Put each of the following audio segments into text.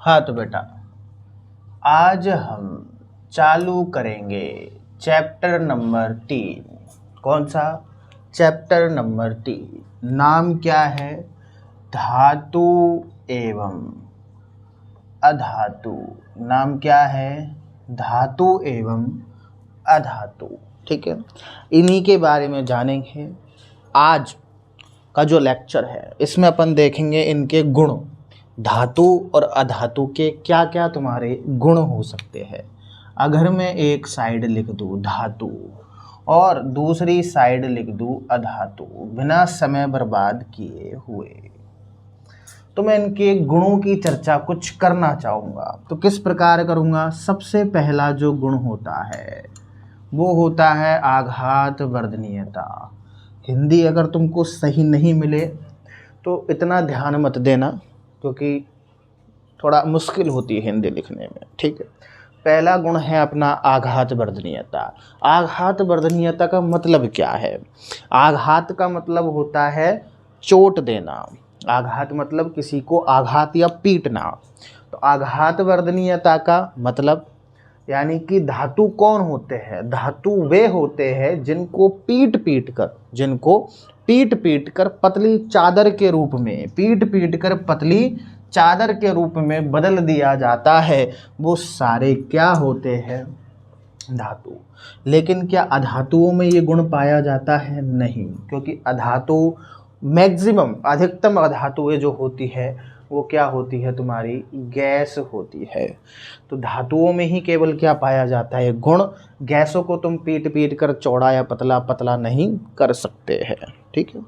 हाँ तो बेटा, आज हम चालू करेंगे चैप्टर नंबर 3। कौन सा? Chapter number 3। नाम क्या है? धातु एवं अधातु। नाम क्या है? धातु एवं अधातु। ठीक है, इन्हीं के बारे में जानेंगे। आज का जो लेक्चर है इसमें अपन देखेंगे इनके गुण, धातु और अधातु के क्या क्या तुम्हारे गुण हो सकते हैं। अगर मैं एक साइड लिख दूँ धातु और दूसरी साइड लिख दूँ अधातु बिना समय बर्बाद किए हुए, तो मैं इनके गुणों की चर्चा कुछ करना चाहूँगा। तो किस प्रकार करूँगा? सबसे पहला जो गुण होता है वो होता है आघात वर्धनीयता। हिंदी अगर तुमको सही नहीं मिले तो इतना ध्यान मत देना, क्योंकि थोड़ा मुश्किल होती है हिंदी लिखने में। ठीक है, पहला गुण है अपना आघात वर्धनीयता। आघात वर्धनीयता का मतलब क्या है? आघात का मतलब होता है चोट देना। आघात मतलब किसी को आघात या पीटना। तो आघात वर्धनीयता का मतलब यानी कि धातु कौन होते हैं? धातु वे होते हैं जिनको पीट पीट कर पतली चादर के रूप में, पीट कर पतली चादर के रूप में बदल दिया जाता है। वो सारे क्या होते हैं? धातु। लेकिन क्या अधातुओं में ये गुण पाया जाता है? नहीं, क्योंकि अधातु मैक्सिमम अधिकतम अधातुएं जो होती है वो क्या होती है? तुम्हारी गैस होती है। तो धातुओं में ही केवल क्या पाया जाता है? गुण। गैसों को तुम पीट कर चौड़ा या पतला नहीं कर सकते हैं। ठीक है,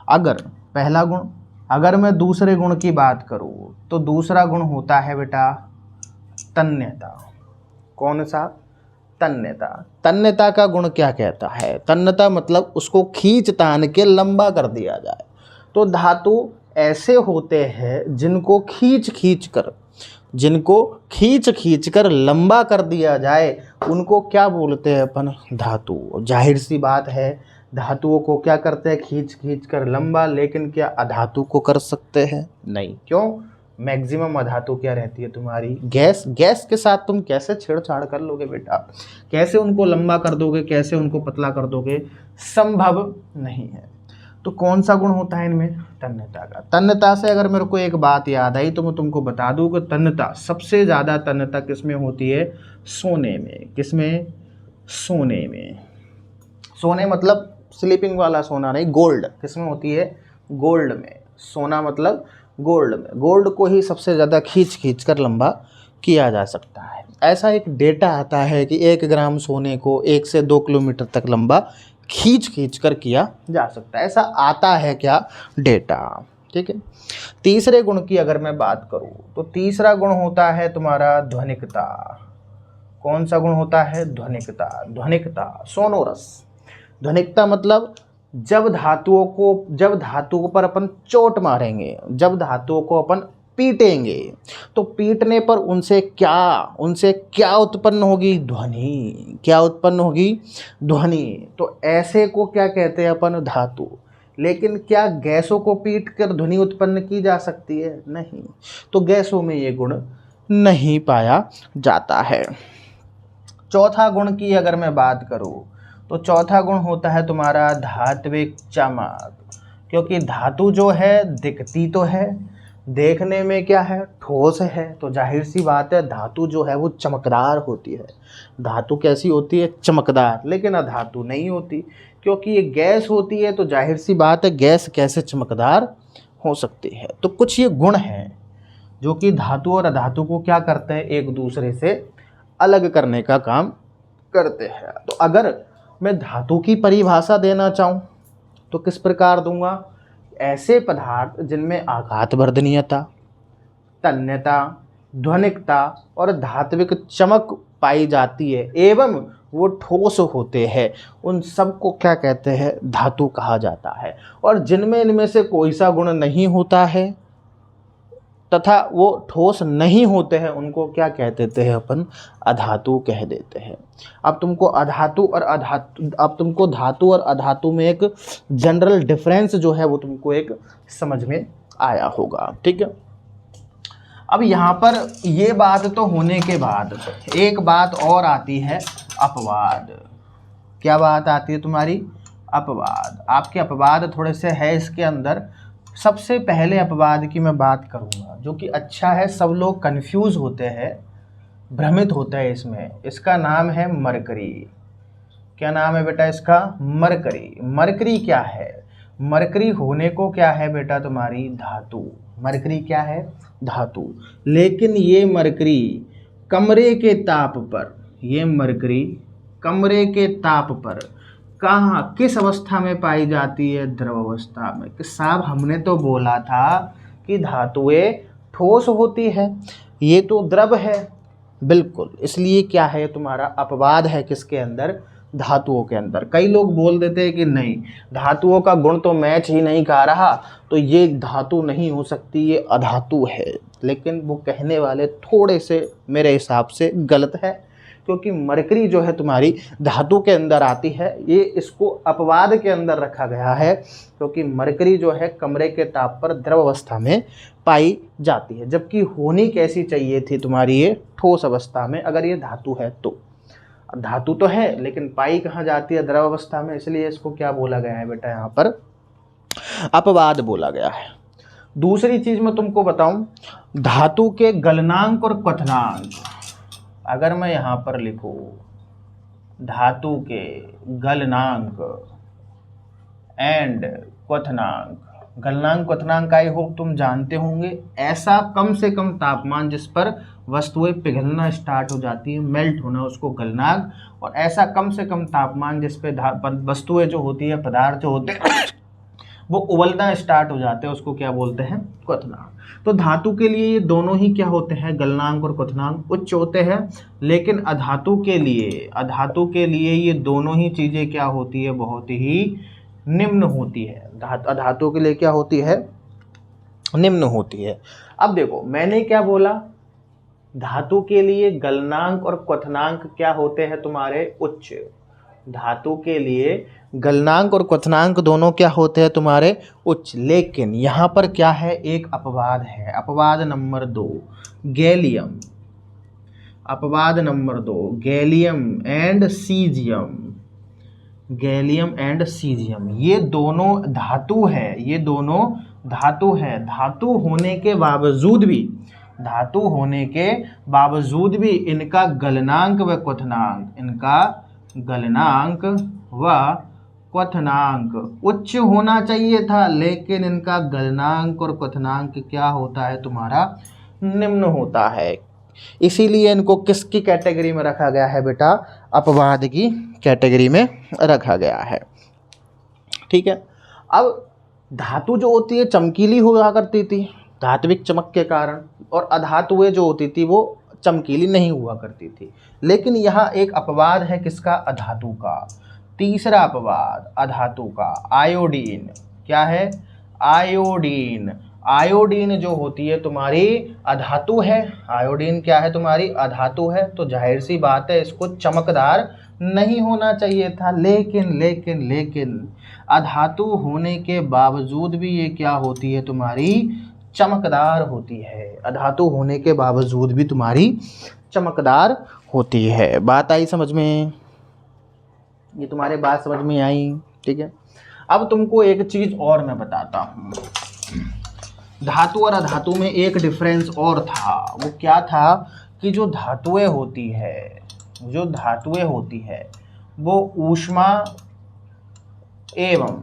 अगर पहला गुण, अगर मैं दूसरे गुण की बात करूं तो दूसरा गुण होता है बेटा तन्यता। कौन सा? तन्यता। तन्यता का गुण क्या कहता है? तन्यता मतलब उसको खींच तान के लंबा कर दिया जाए। तो धातु ऐसे होते हैं जिनको खींच कर लंबा कर दिया जाए, उनको क्या बोलते हैं अपन? धातु। जाहिर सी बात है धातुओं को क्या करते हैं? खींच कर लंबा। लेकिन क्या अधातु को कर सकते हैं? नहीं। क्यों? मैक्सिमम अधातु क्या रहती है तुम्हारी? गैस। गैस के साथ तुम कैसे छेड़छाड़ कर लोगे बेटा? कैसे उनको लंबा कर दोगे? कैसे उनको पतला कर दोगे? संभव नहीं है। तो कौन सा गुण होता है इनमें? तन्यता का। तन्यता से अगर मेरे को एक बात याद आई तो मैं तुमको बता दूं कि तन्यता, सबसे ज़्यादा तन्यता किसमें होती है? सोने में। किसमें? सोने में। सोने मतलब स्लीपिंग वाला सोना नहीं, गोल्ड। किसमें होती है? गोल्ड में। सोना मतलब गोल्ड में। गोल्ड को ही सबसे ज़्यादा खींच कर लंबा किया जा सकता है। ऐसा एक डेटा आता है कि 1 ग्राम सोने को 1 से 2 किलोमीटर तक लंबा खींच कर किया जा सकता है। ऐसा आता है क्या? डेटा। ठीक है, तीसरे गुण की अगर मैं बात करूं तो तीसरा गुण होता है तुम्हारा ध्वनिकता। कौन सा गुण होता है? ध्वनिकता। ध्वनिकता, सोनोरस। ध्वनिकता मतलब जब धातुओं पर अपन चोट मारेंगे, जब धातुओं को अपन पीटेंगे, तो पीटने पर उनसे क्या उत्पन्न होगी? ध्वनि। क्या उत्पन्न होगी? ध्वनि। तो ऐसे को क्या कहते हैं अपन? धातु। लेकिन क्या गैसों को पीट कर ध्वनि उत्पन्न की जा सकती है? नहीं। तो गैसों में ये गुण नहीं पाया जाता है। चौथा गुण की अगर मैं बात करूं तो चौथा गुण होता है तुम्हारा धात्विक चमक। क्योंकि धातु जो है दिखती तो है, देखने में क्या है? ठोस है। तो जाहिर सी बात है धातु जो है वो चमकदार होती है। धातु कैसी होती है? चमकदार। लेकिन अधातु नहीं होती, क्योंकि ये गैस होती है। तो जाहिर सी बात है गैस कैसे चमकदार हो सकती है? तो कुछ ये गुण हैं जो कि धातु और अधातु को क्या करते हैं? एक दूसरे से अलग करने का काम करते हैं। तो अगर मैं धातु की परिभाषा देना चाहूँ तो किस प्रकार दूंगा? ऐसे पदार्थ जिनमें आघात वर्धनीयता, तन्यता, ध्वनिकता और धात्विक चमक पाई जाती है एवं वो ठोस होते हैं, उन सब को क्या कहते हैं? धातु कहा जाता है। और जिनमें इनमें से कोई सा गुण नहीं होता है तथा वो ठोस नहीं होते हैं, उनको क्या कह देते हैं अपन? अधातु कह देते हैं। अब तुमको धातु और अधातु में एक जनरल डिफरेंस जो है वो तुमको एक समझ में आया होगा। ठीक है, अब यहाँ पर ये बात तो होने के बाद एक बात और आती है, अपवाद। क्या बात आती है तुम्हारी? अपवाद। आपके अपवाद थोड़े से है इसके अंदर। सबसे पहले अपवाद की मैं बात करूँगा, जो कि अच्छा है, सब लोग कंफ्यूज होते हैं, भ्रमित होते हैं इसमें। इसका नाम है मरकरी। क्या नाम है बेटा इसका? मरकरी। मरकरी क्या है? मरकरी होने को क्या है बेटा तुम्हारी? धातु। मरकरी क्या है? धातु। लेकिन ये मरकरी कमरे के ताप पर, ये मरकरी कमरे के ताप पर कहाँ, किस अवस्था में पाई जाती है? द्रव अवस्था में। कि साहब हमने तो बोला था कि धातुएं ठोस होती है, ये तो द्रव है। बिल्कुल, इसलिए क्या है तुम्हारा अपवाद है किसके अंदर? धातुओं के अंदर। कई लोग बोल देते हैं कि नहीं, धातुओं का गुण तो मैच ही नहीं खा रहा, तो ये धातु नहीं हो सकती, ये अधातु है। लेकिन वो कहने वाले थोड़े से मेरे हिसाब से गलत है, क्योंकि मरकरी जो है तुम्हारी धातु के अंदर आती है, ये इसको अपवाद के अंदर रखा गया है, क्योंकि मरकरी जो है कमरे के ताप पर द्रव अवस्था में पाई जाती है, जबकि होनी कैसी चाहिए थी तुम्हारी? ये ठोस अवस्था में, अगर ये धातु है तो। धातु तो है लेकिन पाई कहाँ जाती है? द्रव अवस्था में। इसलिए इसको क्या बोला गया है बेटा? यहाँ पर अपवाद बोला गया है। दूसरी चीज मैं तुमको बताऊं, धातु के गलनांक और क्वथनांक। अगर मैं यहाँ पर लिखूं धातु के गलनांक एंड क्वथनांक, गलनांक क्वथनांक आई होप तुम जानते होंगे। ऐसा कम से कम तापमान जिस पर वस्तुएं पिघलना स्टार्ट हो जाती है, मेल्ट होना, उसको गलनांक, और ऐसा कम से कम तापमान जिस पे वस्तुएं जो होती है, पदार्थ जो होते हैं वो उबलना स्टार्ट हो जाते हैं, उसको क्या बोलते हैं? क्वथनांक। तो धातु के लिए ये दोनों ही क्या होते हैं? गलनांक और क्वथनांक उच्च होते हैं। लेकिन अधातु के लिए ये दोनों ही चीजें क्या होती है? बहुत ही निम्न होती है। अधातु के लिए क्या होती है? निम्न होती है। अब देखो मैंने क्या बोला, धातु के लिए गलनांक और क्वथनांक क्या होते हैं तुम्हारे? उच्च। धातु के लिए गलनांक और क्वथनांक दोनों क्या होते हैं तुम्हारे? उच्च। लेकिन यहाँ पर क्या है? एक अपवाद है। अपवाद नंबर 2 गैलियम। अपवाद number 2 gallium and caesium. Gallium and caesium ये दोनों धातु है, ये दोनों धातु है। धातु होने के बावजूद भी, धातु होने के बावजूद भी इनका गलनांक व क्वथनांक, इनका गलनांक व क्वथनांक उच्च होना चाहिए था, लेकिन इनका गलनांक और क्वथनांक क्या होता है तुम्हारा? निम्न होता है। इसीलिए इनको किसकी कैटेगरी में रखा गया है बेटा? अपवाद की कैटेगरी में रखा गया है। ठीक है। अब धातु जो होती है चमकीली हुआ करती थी धात्विक चमक के कारण, और अधातुएं जो होती थी वो चमकीली नहीं हुआ करती थी। लेकिन यहाँ एक अपवाद है किसका? अधातु का। तीसरा अपवाद अधातु का, आयोडीन। क्या है? आयोडीन। आयोडीन जो होती है तुम्हारी अधातु है। आयोडीन क्या है तुम्हारी? अधातु है। तो जाहिर सी बात है इसको चमकदार नहीं होना चाहिए था, लेकिन अधातु होने के बावजूद भी ये क्या होती है तुम्हारी? चमकदार होती है। अधातु होने के बावजूद भी तुम्हारी चमकदार होती है। बात आई समझ में? ये तुम्हारे बात समझ में आई? ठीक है। अब तुमको एक चीज और मैं बताता हूँ। धातु और अधातु में एक डिफरेंस और था। वो क्या था? कि जो धातुएं होती है वो ऊष्मा एवं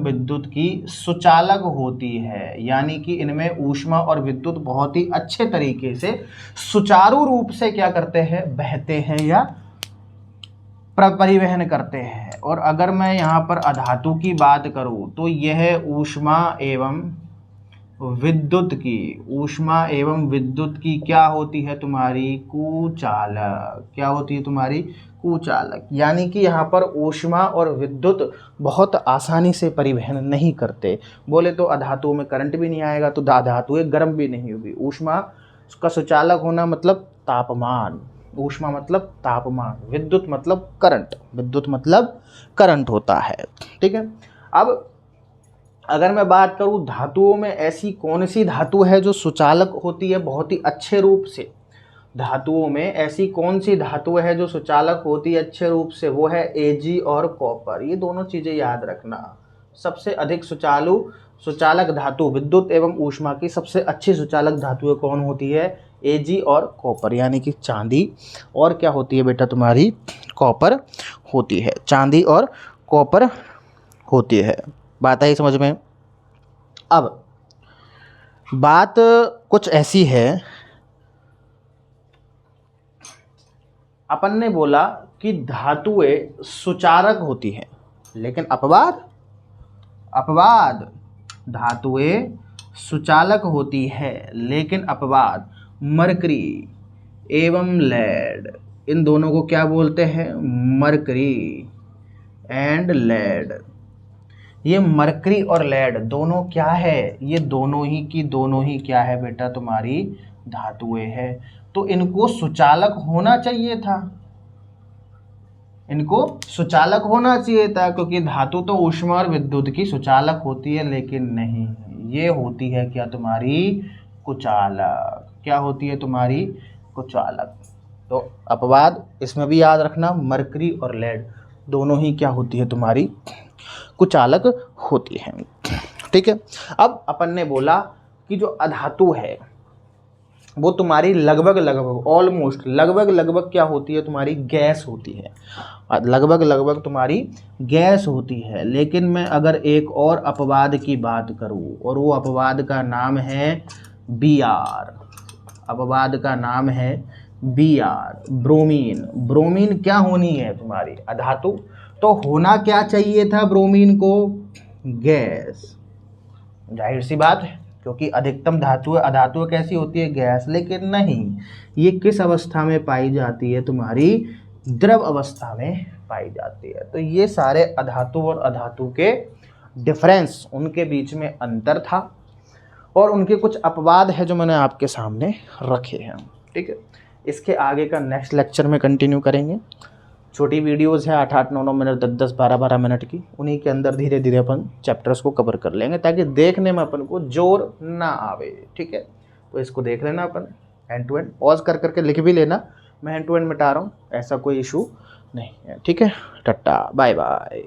विद्युत की सुचालक होती है। यानी कि इनमें ऊष्मा और विद्युत बहुत ही अच्छे तरीके से सुचारू रूप से क्या करते हैं? बहते हैं या परिवहन करते हैं। और अगर मैं यहाँ पर अधातु की बात करूँ तो यह ऊष्मा एवं विद्युत की क्या होती है तुम्हारी? कुचालक। क्या होती है तुम्हारी? कुचालक। यानी कि यहाँ पर ऊष्मा और विद्युत बहुत आसानी से परिवहन नहीं करते। बोले तो अधातु में करंट भी नहीं आएगा, तो धातुएं गर्म भी नहीं होगी। ऊष्मा का सुचालक होना मतलब तापमान, ऊष्मा मतलब तापमान, विद्युत मतलब करंट होता है। ठीक है। अब अगर मैं बात करूं धातुओं में ऐसी कौन सी धातु है जो सुचालक होती है बहुत ही अच्छे रूप से, धातुओं में ऐसी कौन सी धातु है जो सुचालक होती है अच्छे रूप से, वो है Ag और कॉपर। ये दोनों चीज़ें याद रखना। सबसे अधिक सुचालक धातु विद्युत एवं ऊष्मा की सबसे अच्छी सुचालक धातुएं कौन होती है, Ag और कॉपर, यानी कि चांदी और क्या होती है बेटा तुम्हारी, कॉपर होती है, चांदी और कॉपर होती है। बात आई समझ में। अब बात कुछ ऐसी है, अपन ने बोला कि धातुएं सुचालक होती हैं, लेकिन अपवाद धातुएं सुचालक होती है लेकिन अपवाद मरकरी एवं लेड, इन दोनों को क्या बोलते हैं, मरकरी एंड लेड। ये मरकरी और लेड दोनों क्या है, ये दोनों ही क्या है बेटा तुम्हारी धातुएं है। तो इनको सुचालक होना चाहिए था, क्योंकि धातु तो ऊष्मा और विद्युत की सुचालक होती है, लेकिन नहीं, ये होती है क्या तुम्हारी कुचालक। क्या होती है तुम्हारी कुचालक। तो अपवाद इसमें भी याद रखना, मरकरी और लेड दोनों ही क्या होती है तुम्हारी कुचालक होती है। ठीक है। अब अपन ने बोला कि जो अधातु है वो तुम्हारी लगभग क्या होती है तुम्हारी गैस होती है, लगभग तुम्हारी गैस होती है। लेकिन मैं अगर एक और अपवाद की बात करूं और वो अपवाद का नाम है Br, अपवाद का नाम है Br, ब्रोमीन क्या होनी है तुम्हारी अधातु। तो होना क्या चाहिए था ब्रोमीन को, गैस, जाहिर सी बात है, क्योंकि अधिकतम अधातु कैसी होती है, गैस। लेकिन नहीं, ये किस अवस्था में पाई जाती है तुम्हारी द्रव अवस्था में पाई जाती है। तो ये सारे अधातु और अधातु के डिफरेंस, उनके बीच में अंतर था और उनके कुछ अपवाद है जो मैंने आपके सामने रखे हैं। ठीक है। इसके आगे का नेक्स्ट लेक्चर में कंटिन्यू करेंगे। छोटी वीडियोस है 8-8, 9-9 मिनट, 10-10, 12-12 मिनट की, उन्हीं के अंदर धीरे धीरे अपन चैप्टर्स को कवर कर लेंगे ताकि देखने में अपन को जोर ना आवे। ठीक है। तो इसको देख लेना अपन हैंड टू हैंड, पॉज कर करके लिख भी लेना, मैं हैंड टू हैंड मिटा रहा हूँ, ऐसा कोई इशू नहीं है। ठीक है। Tata bye bye.